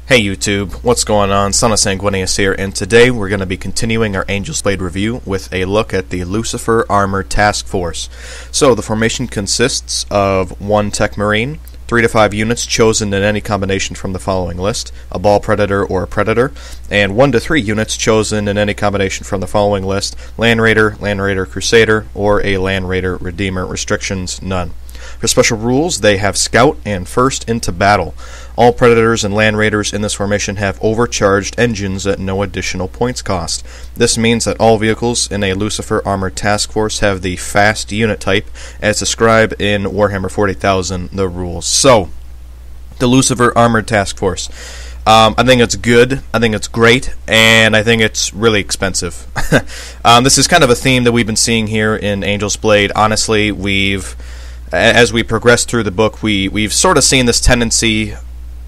Hey YouTube, what's going on? Son of Sanguinius here, and today we're going to be continuing our Angel's Blade review with a look at the Lucifer Armored Task Force. So, the formation consists of 1 Tech Marine, 3 to 5 units chosen in any combination from the following list, a Ball Predator or a Predator, and 1 to 3 units chosen in any combination from the following list, Land Raider Crusader, or a Land Raider Redeemer. Restrictions, none. For special rules, they have Scout and First into Battle. All Predators and Land Raiders in this formation have overcharged engines at no additional points cost. This means that all vehicles in a Lucifer Armored Task Force have the Fast unit type, as described in Warhammer 40,000, the rules. So, the Lucifer Armored Task Force. I think it's good, I think it's great, and I think it's really expensive. This is kind of a theme that we've been seeing here in Angel's Blade. Honestly, as we progress through the book, we've sort of seen this tendency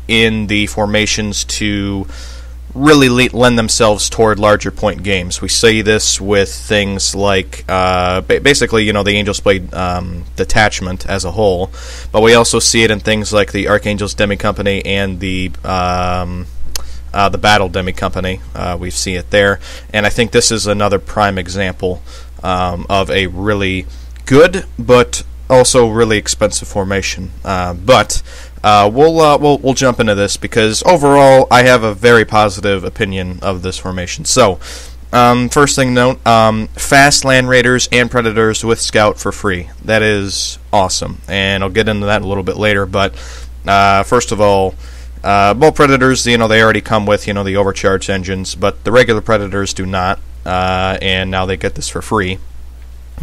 in the formations to really lend themselves toward larger point games. We see this with things like, basically, you know, the Angel's Blade detachment as a whole, but we also see it in things like the Archangel's Demi Company and the Battle Demi Company. We see it there, and I think this is another prime example of a really good, but also really expensive formation. But we'll jump into this because overall I have a very positive opinion of this formation. So, first thing to note, fast Land Raiders and Predators with Scout for free. That is awesome, and I'll get into that a little bit later. But first of all, both Predators, you know, they already come with, you know, the overcharged engines, but the regular Predators do not, and now they get this for free.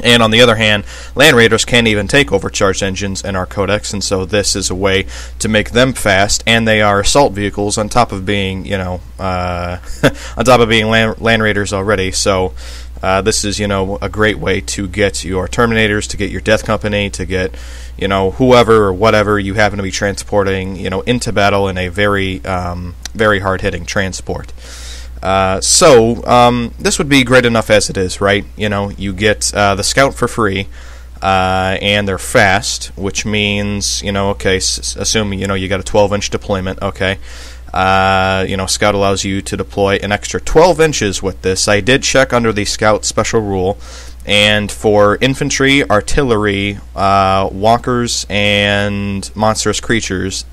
And on the other hand, Land Raiders can't even take overcharged engines in our codex, and so this is a way to make them fast, and they are assault vehicles on top of being, you know, on top of being Land Raiders already. So this is, you know, a great way to get your Terminators, to get your Death Company, to get, you know, whoever or whatever you happen to be transporting, you know, into battle in a very, very hard-hitting transport. This would be great enough as it is, right? You know, you get the Scout for free, and they're fast, which means, you know, okay, assume, you know, you got a 12-inch deployment, okay. You know, Scout allows you to deploy an extra 12 inches with this. I did check under the Scout special rule, and for infantry, artillery, walkers, and monstrous creatures,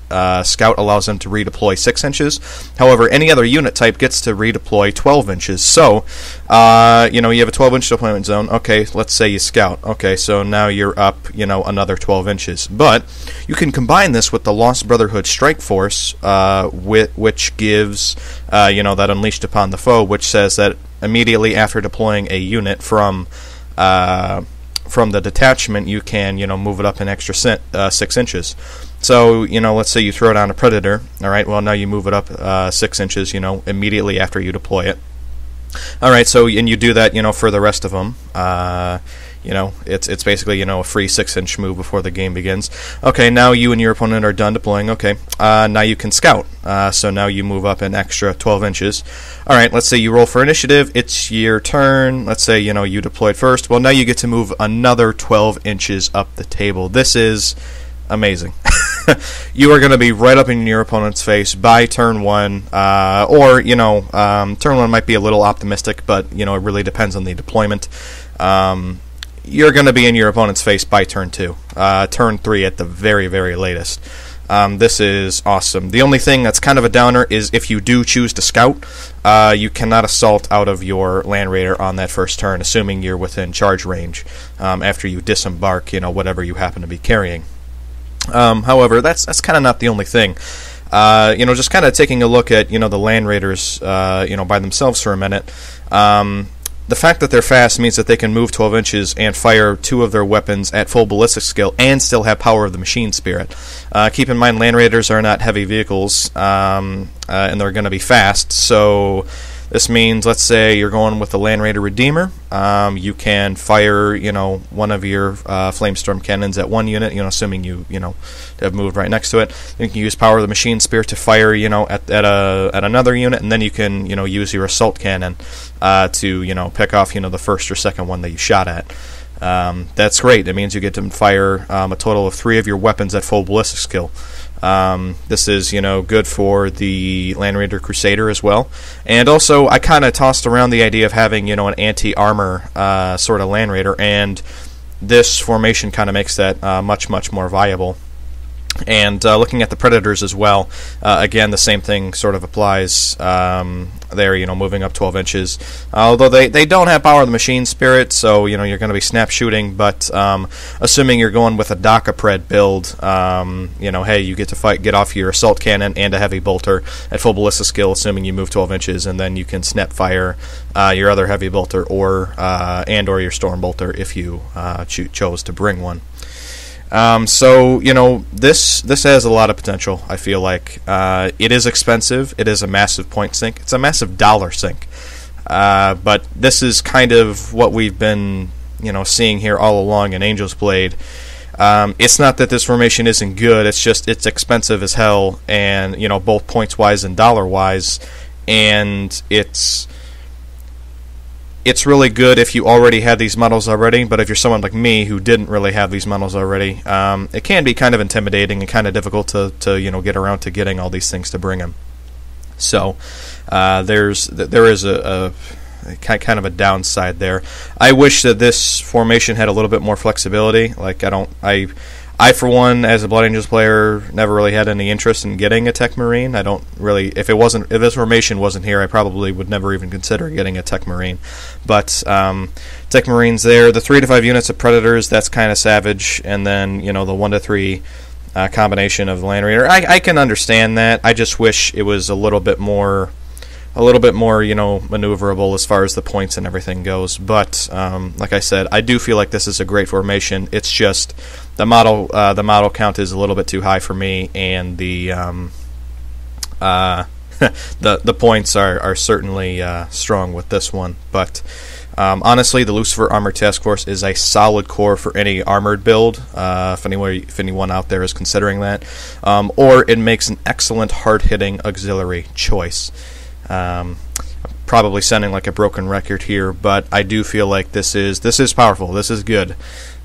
Scout allows them to redeploy 6 inches. However, any other unit type gets to redeploy 12 inches. So, you know, you have a 12-inch deployment zone. Okay, let's say you Scout. Okay, so now you're up, you know, another 12 inches. But you can combine this with the Lost Brotherhood Strike Force, which gives, you know, that Unleashed Upon the Foe, which says that immediately after deploying a unit from the detachment, you can, you know, move it up an extra 6 inches. So, you know, let's say you throw down a Predator. All right, well, now you move it up 6 inches, you know, immediately after you deploy it. All right, so, and you do that, you know, for the rest of them. You know, it's basically, you know, a free 6-inch move before the game begins. Okay, now you and your opponent are done deploying. Okay, now you can Scout. So now you move up an extra 12 inches. All right, let's say you roll for initiative. It's your turn. Let's say, you know, you deployed first. Well, now you get to move another 12 inches up the table. This is amazing. You are going to be right up in your opponent's face by turn 1, or, you know, turn 1 might be a little optimistic, but, you know, it really depends on the deployment. You're going to be in your opponent's face by turn 2, turn 3 at the very, very latest. This is awesome. The only thing that's kind of a downer is if you do choose to Scout, you cannot assault out of your Land Raider on that first turn, assuming you're within charge range, after you disembark, you know, whatever you happen to be carrying. However, that's kind of not the only thing. You know, just kind of taking a look at, you know, the Land Raiders, you know, by themselves for a minute. The fact that they're fast means that they can move 12 inches and fire 2 of their weapons at full ballistic skill and still have power of the machine spirit. Keep in mind, Land Raiders are not heavy vehicles, and they're going to be fast, so this means, let's say you're going with the Land Raider Redeemer, you can fire, you know, one of your Flamestorm cannons at one unit, you know, assuming you know, have moved right next to it. You can use Power of the Machine Spirit to fire, you know, at another unit, and then you can, you know, use your Assault Cannon to, you know, pick off, you know, the first or second one that you shot at. That's great. It means you get to fire a total of 3 of your weapons at full ballistic skill. This is, good for the Land Raider Crusader as well. And also, I kind of tossed around the idea of having, an anti-armor sort of Land Raider, and this formation kind of makes that much, much more viable. And looking at the Predators as well, again, the same thing sort of applies there, moving up 12 inches. Although they don't have Power of the Machine Spirit, so, you're going to be snap shooting, but assuming you're going with a DACA Pred build, hey, you get to get off your Assault Cannon and a Heavy Bolter at full Ballista skill, assuming you move 12 inches, and then you can snap fire your other Heavy Bolter or your Storm Bolter if you chose to bring one. So, this has a lot of potential, I feel like. It is expensive. It is a massive point sink. It's a massive dollar sink. But this is kind of what we've been, seeing here all along in Angel's Blade. It's not that this formation isn't good. It's just it's expensive as hell, and, both points-wise and dollar-wise. And it's really good if you already had these models already, but if you're someone like me who didn't really have these models already, it can be kind of intimidating and kind of difficult to get around to getting all these things to bring them. So there is a kind of a downside there. I wish that this formation had a little bit more flexibility. Like I for one, as a Blood Angels player, never really had any interest in getting a Tech Marine. I don't really, if this formation wasn't here, I probably would never even consider getting a Tech Marine. But Tech Marine's there. The 3 to 5 units of Predators, that's kind of savage, and then the 1 to 3 combination of Land Raider. I can understand that. I just wish it was a little bit more, maneuverable as far as the points and everything goes. But like I said, I do feel like this is a great formation. It's just the model count is a little bit too high for me, and the the points are certainly strong with this one. But honestly, the Lucifer Armored Task Force is a solid core for any armored build, if anyone out there is considering that, or it makes an excellent hard-hitting auxiliary choice. Probably sounding like a broken record here, but I do feel like this is powerful. This is good.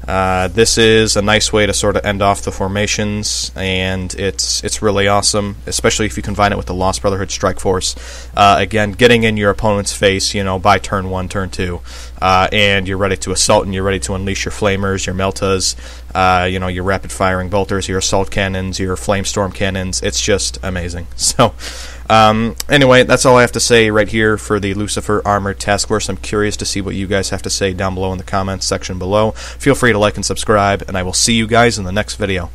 This is a nice way to sort of end off the formations, and it's really awesome, especially if you combine it with the Lost Brotherhood Strike Force. Again, getting in your opponent's face, by turn 1, turn 2, and you're ready to assault, and you're ready to unleash your flamers, your meltas, your rapid firing bolters, your assault cannons, your flame storm cannons. It's just amazing. So anyway, that's all I have to say right here for the Lucifer Armored Task Force. I'm curious to see what you guys have to say down below in the comments section below. Feel free to like and subscribe, and I will see you guys in the next video.